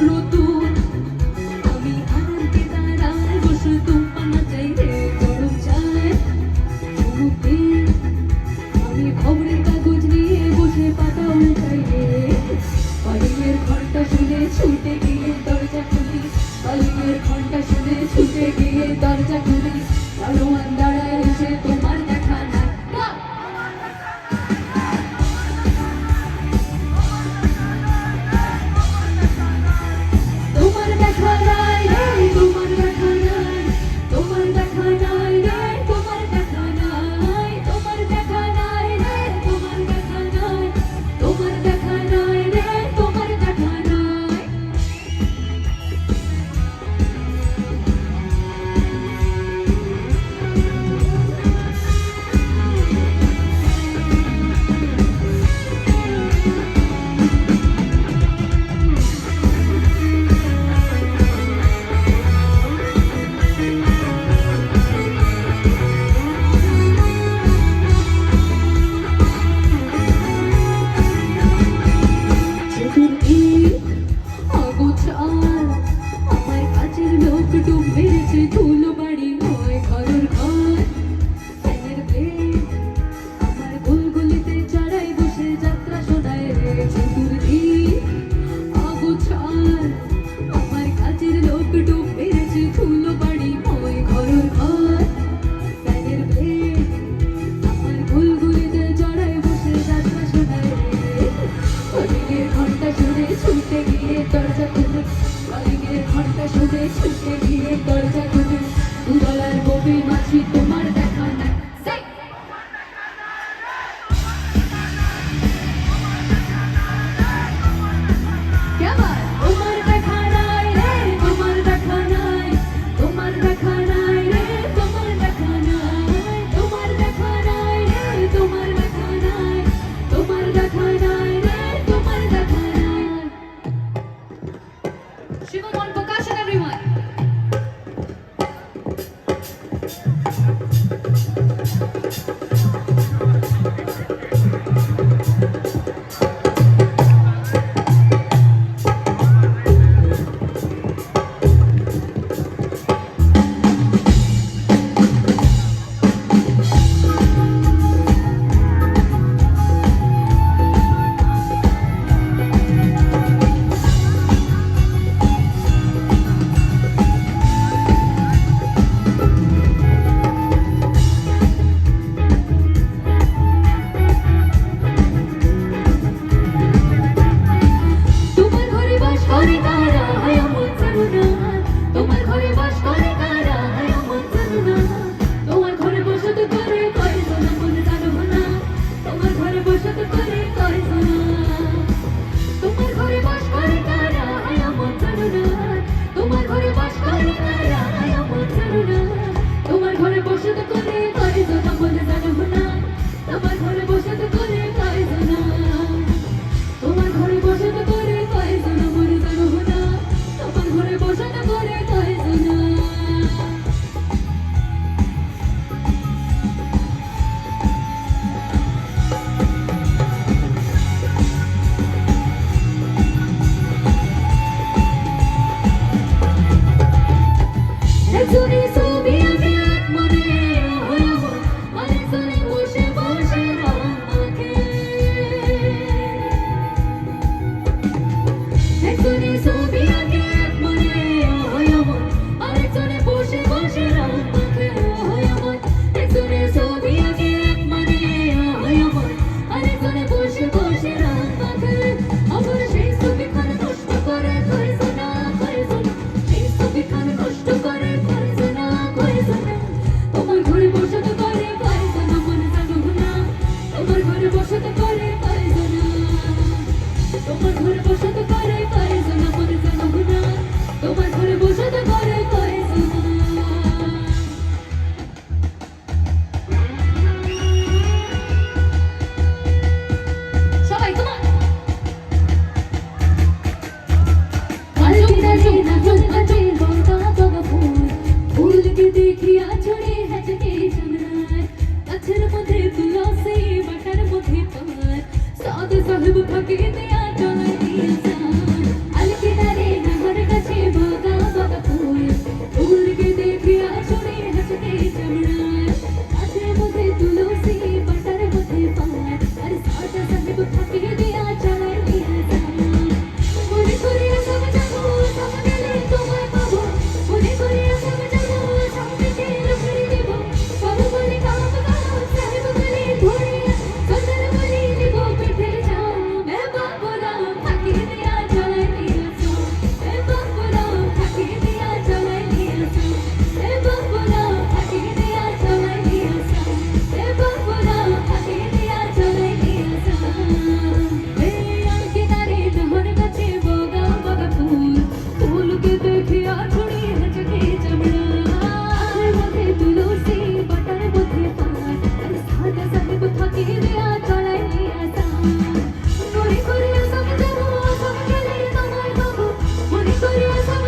রোদুর আমি আনন্দে দাঁড়ায় বসে তোমার চাই রে গরম চায় চুমুকে আমি খবরের কাগজ নিয়ে বসে পাতা উল্টাই রে কলিংয়ের ঘন্টা শুনে ছুটে গিয়ে দরজা খুলি কলিংয়ের ঘন্টা শুনে ছুটে গিয়ে দরজা খুলি দারোয়ান দাঁড়ায় এসে তোমার দেখা নাই তোমার দেখা নাই রে তোমার দেখা নাই তোমার দেখা নাই রে তোমার দেখা নাই তোমার দেখা নাই রে তোমার দেখা নাই তোমার দেখা নাই রে তোমার দেখা নাই চতুর্দিক অগোছাল আমার কাছের লোক ডুব মেরেছে ধুলো বাড়ি নয় ঘরের ঘর ফ্যানের ব্লেড আমার গোলগলিতে চড়াই বসে যাত্রা শোনায় রে চতুর্দিক অগোছাল আমার কাছের লোক ডুব মেরেছে ধুলো বাড়ি নয় ঘরের ঘর ফ্যানের ব্লেড আমার গোলগলিতে চড়াই বসে যাত্রা শোনায় রে কলিংয়ের ঘন্টা শুনে ছুটে গিয়ে দরজা খুলে কলিংয়ের ঘন্টা শুনে ছুটে গিয়ে দরজা খুলে দুবেলার ববি মাছি তোমার দেখা নাই তোমার দেখা নাই রে তোমার দেখা নাই তোমার দেখা নাই রে তোমার দেখা নাই তোমার দেখা নাই রে তোমার দেখা নাই তোমার দেখা নাই রে তোমার দেখা নাই Shivam on percussion, everyone. তোমার ঘরে বাস করে কারা হয় এমন জানো না তোমার ঘরে বাস করে কারা হয় এমন জানো না তোমার ঘরে বসত করে কয়জন এমন জানো না তোমার ঘরে বসত করে কয়জন তোমার ঘরে বাস করে কারা হয় এমন জানো না তোমার ঘরে বাস করে কারা হয় এমন জানো না তোমার ঘরে বসত করে কয়জন এমন জানো না তোমার ঘরে বসত করে কয়জন তোমার ঘরে বসত করে কয়জন মরে জানো না তোমার ঘরে বসত করে কয়জন একজনে ছবি আঁকে এক মনে হয়ে আরেকজনে বসে বসে রং মাখে একজনে ছবি আঁকে এক মনে হয়ে আরেকজনে বসে বসে রং মাখে একজনে ছবি আঁকে এক মনে হয়ে আরেকজনে বসে বসে রং মাখে আবার সেই ছবিখান নষ্ট করে কয়জন কয়জন সেই ছবিখান নষ্ট করে কয়জন কয়জন তোমার ঘরে বসত করে কয়জন মন জানো না তোমার ঘরে বসত করে কয়জন তোমার ঘরে বসত করে কয়জন মন জানো না তোমার ঘরে বসত করে কয়জন সবাই তোমার ফুলকে দেখিয়া ছড়ে হাজকে জানায় গাছের মধ্যে তুলসী বাটার মধ্যে পার সাদ সাহেব ফাঁকে দেয়া চলে দিয়ে যান আলকে দারে না মনে করিয়া সব